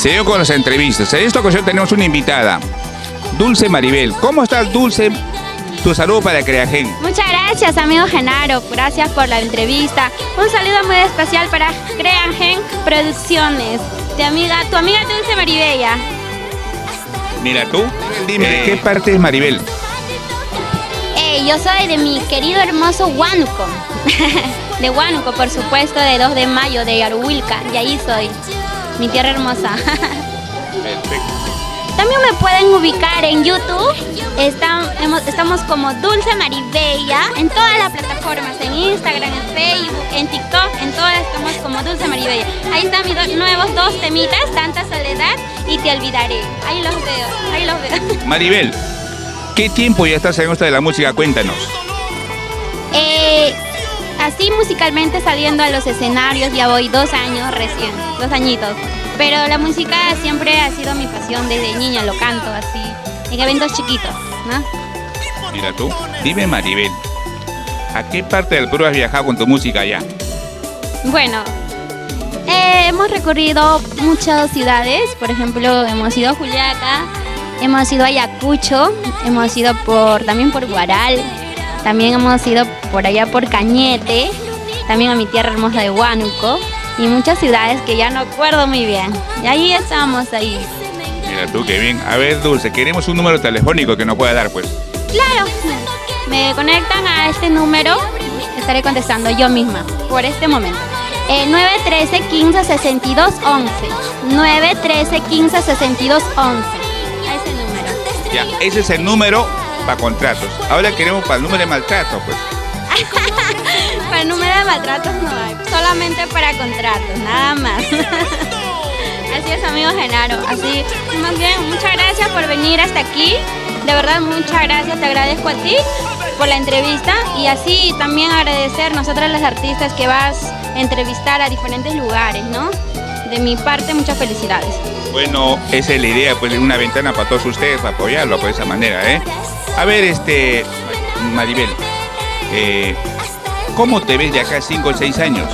Seguimos con las entrevistas. En esta ocasión tenemos una invitada, Dulce Maribel. ¿Cómo estás, Dulce? Tu saludo para Creagen. Muchas gracias, amigo Genaro. Gracias por la entrevista. Un saludo muy especial para Creagen Producciones. Tu amiga Dulce Maribella. Mira tú, dime, ¿de qué parte es Maribel? Yo soy de mi querido hermoso Huánuco. De Huánuco, por supuesto, de 2 de mayo, de Yaruhuilca. De ahí soy. Mi tierra hermosa. Perfecto. También me pueden ubicar en YouTube. Estamos como Dulce Maribella en todas las plataformas, en Instagram, en Facebook, en TikTok, en todas estamos como Dulce Maribella. Ahí están mis nuevos 2 temitas, Tanta Soledad y Te Olvidaré. Ahí los veo. Maribel, ¿qué tiempo ya estás en esto de la música? Cuéntanos. Así musicalmente saliendo a los escenarios ya voy 2 años recién, 2 añitos. Pero la música siempre ha sido mi pasión desde niña, lo canto así, en eventos chiquitos, ¿no? Mira tú, dime Maribel, ¿a qué parte del Perú has viajado con tu música ya? Bueno, hemos recorrido muchas ciudades, por ejemplo, hemos ido a Juliaca, hemos ido a Ayacucho, hemos ido también por Guaral, también hemos ido por allá por Cañete, también a mi tierra hermosa de Huánuco. Y muchas ciudades que ya no acuerdo muy bien. Y ahí estamos, ahí. Mira tú, qué bien. A ver, Dulce, queremos un número telefónico que nos pueda dar, pues. Claro, me conectan a este número, estaré contestando yo misma, por este momento. 913-15-62-11. 913-15-62-11. A ese número. Ya, ese es el número para contratos. Ahora queremos para el número de maltrato, pues. Para el número de maltratos no hay, solamente para contratos, nada más. Así es, amigo Genaro. Así, más bien, muchas gracias por venir hasta aquí. De verdad, muchas gracias, te agradezco a ti por la entrevista y así también agradecer nosotras las artistas que vas a entrevistar a diferentes lugares, ¿no? De mi parte, muchas felicidades. Bueno, esa es la idea, pues, de una ventana para todos ustedes, para apoyarlo por esa manera, ¿eh? A ver, Maribel, ¿cómo te ves de acá a 5 o 6 años?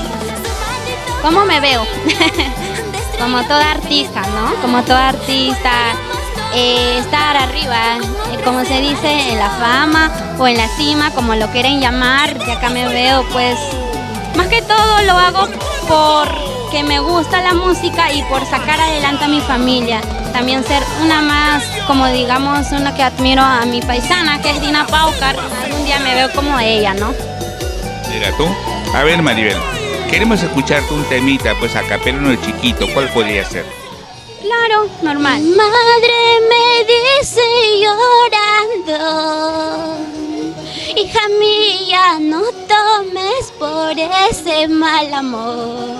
¿Cómo me veo? Como toda artista, ¿no? Como toda artista, estar arriba, como se dice, en la fama o en la cima, como lo quieren llamar. De acá me veo, pues, más que todo lo hago porque me gusta la música y por sacar adelante a mi familia. También ser una más, como digamos, una que admiro a mi paisana, que es Dina Paucar. Algún día me veo como ella, ¿no? Mira tú. A ver, Maribel, queremos escucharte un temita, pues, a capela, uno chiquito. ¿Cuál podría ser? Claro, normal. Madre me dice llorando, hija mía, no tomes por ese mal amor.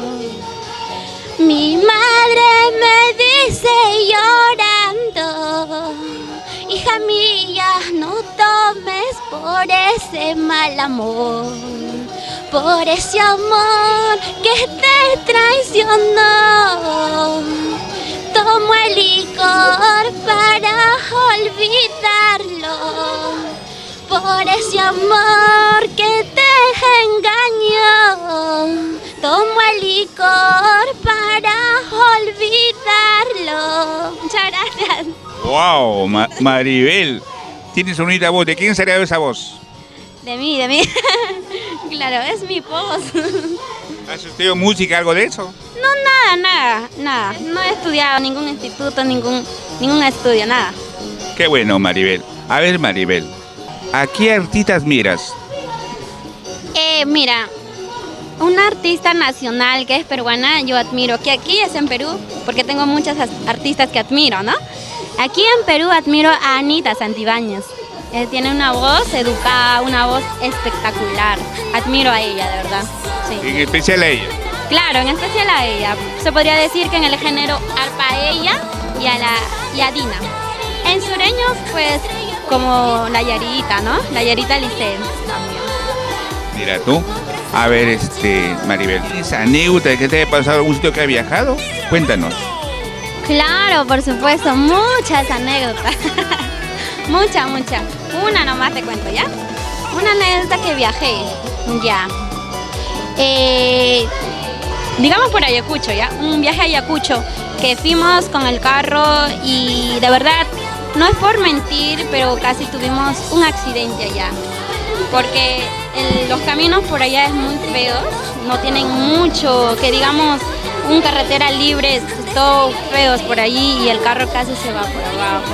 Mi madre me dice llorando, hija mía, no tomes por ese mal amor, por ese amor que te traicionó. Tomo el licor para olvidarlo, por ese amor que te engañó. Tomo el licor para olvidarlo. Muchas gracias. ¡Wow! Maribel, tienes una bonita voz. ¿De quién sería esa voz? De mí. Claro, es mi voz. ¿Has estudiado música, algo de eso? No, nada. No he estudiado ningún instituto, ningún estudio, nada. Qué bueno, Maribel. A ver, Maribel, ¿a qué artistas miras? Mira, una artista nacional que es peruana, yo admiro, que aquí es en Perú, porque tengo muchas artistas que admiro, ¿no? Aquí en Perú admiro a Anita Santibáñez. Tiene una voz educada, una voz espectacular. Admiro a ella, de verdad. Sí. En especial a ella. Claro, en especial a ella. Se podría decir que en el género arpa a ella y a Dina. En sureños, pues, como la Yarita, ¿no? La Yarita Licen también. Mira tú. A ver, Maribel, ¿tienes anécdota de que te haya pasado algún sitio que ha viajado? Cuéntanos. Claro, por supuesto, muchas anécdotas. Mucha. Una nomás te cuento, ¿ya? Una anécdota que viajé, ya. Digamos por Ayacucho, ¿ya? Un viaje a Ayacucho. que fuimos con el carro y de verdad, no es por mentir, pero casi tuvimos un accidente allá. Porque los caminos por allá es muy feos, no tienen mucho, que digamos, una carretera libre, todo feos por allí y el carro casi se va por abajo.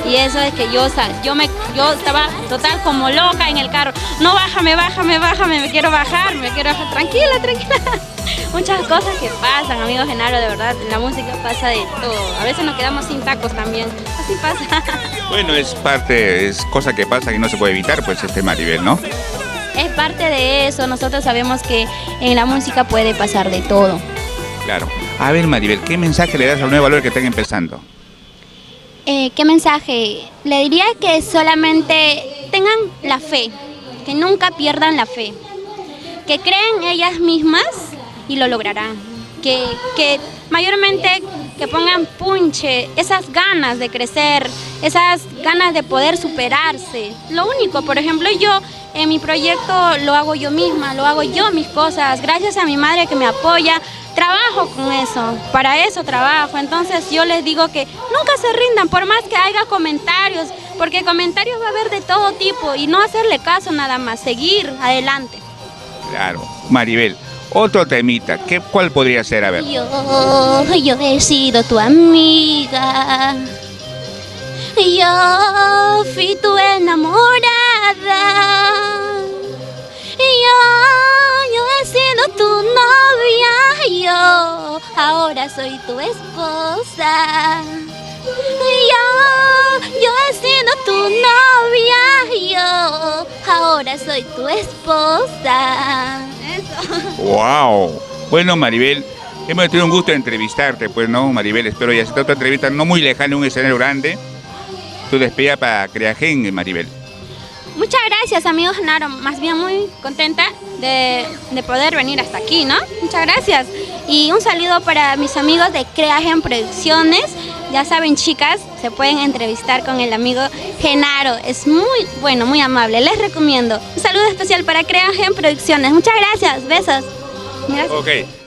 Y eso es que yo estaba total como loca en el carro. No, bájame, me quiero bajar, tranquila. Muchas cosas que pasan, amigo Genaro, de verdad, en la música pasa de todo. A veces nos quedamos sin tacos también, así pasa. Bueno, es cosa que pasa y no se puede evitar, pues Maribel, ¿no? Es parte de eso, nosotros sabemos que en la música puede pasar de todo. Claro. A ver, Maribel, ¿qué mensaje le das al nuevo valor que están empezando? ¿Qué mensaje? Le diría que solamente tengan la fe, que nunca pierdan la fe, que creen ellas mismas y lo lograrán, que mayormente que pongan punche, esas ganas de crecer, esas ganas de poder superarse. Lo único, por ejemplo, yo en mi proyecto lo hago yo misma, lo hago yo mis cosas, gracias a mi madre que me apoya, trabajo con eso, para eso trabajo. Entonces yo les digo que nunca se rindan, por más que haya comentarios, porque comentarios va a haber de todo tipo y no hacerle caso nada más, seguir adelante. Claro. Maribel, otro temita, ¿cuál podría ser? A ver. Yo he sido tu amiga. Yo fui tu enamorada. Yo he sido tu novia. Yo ahora soy tu esposa. Yo he sido tu novia. Yo ahora soy tu esposa. Eso. ¡Wow! Bueno, Maribel, hemos tenido un gusto de entrevistarte, pues, ¿no, Maribel? Espero ya sea otra entrevista no muy lejana en un escenario grande. Tu despedida para Creagen, Maribel. Muchas gracias, amigo Genaro, más bien muy contenta de poder venir hasta aquí, ¿no? Muchas gracias. Y un saludo para mis amigos de Creagen Producciones. Ya saben, chicas, se pueden entrevistar con el amigo Genaro. Es muy bueno, muy amable. Les recomiendo. Un saludo especial para Creagen Producciones. Muchas gracias. Besos. Gracias. Ok.